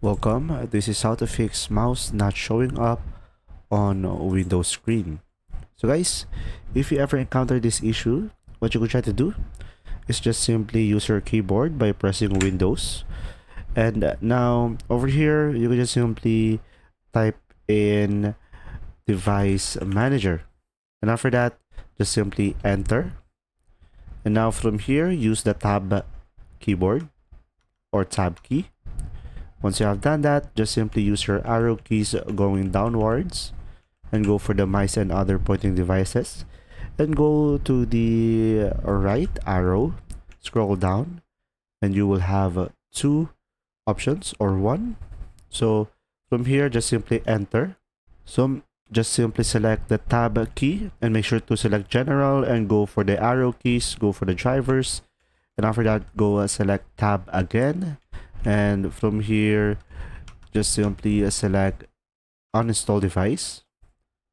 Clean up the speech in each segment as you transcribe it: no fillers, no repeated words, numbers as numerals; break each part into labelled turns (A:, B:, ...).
A: Welcome, this is how to fix mouse not showing up on Windows screen. So guys, if you ever encounter this issue, what you could try to do is just simply use your keyboard by pressing Windows. And now over here, you can just simply type in device manager. And after that, just simply enter. And now from here, use the tab keyboard or tab key. Once you have done that, just simply use your arrow keys going downwards and go for the mice and other pointing devices. Then go to the right arrow, scroll down, and you will have two options or one. So from here, just simply enter. So just simply select the tab key and make sure to select general and go for the arrow keys, go for the drivers. And after that, go select tab again. And from here, just simply select uninstall device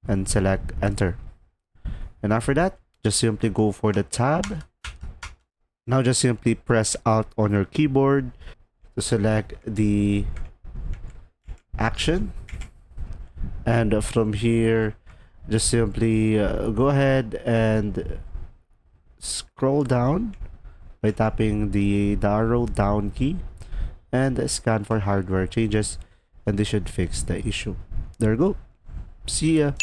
A: and select enter. And after that, just simply go for the tab. Now just simply press Alt on your keyboard to select the action. And from here, just simply go ahead and scroll down by tapping the arrow down key and scan for hardware changes, and this should fix the issue. There you go. See ya.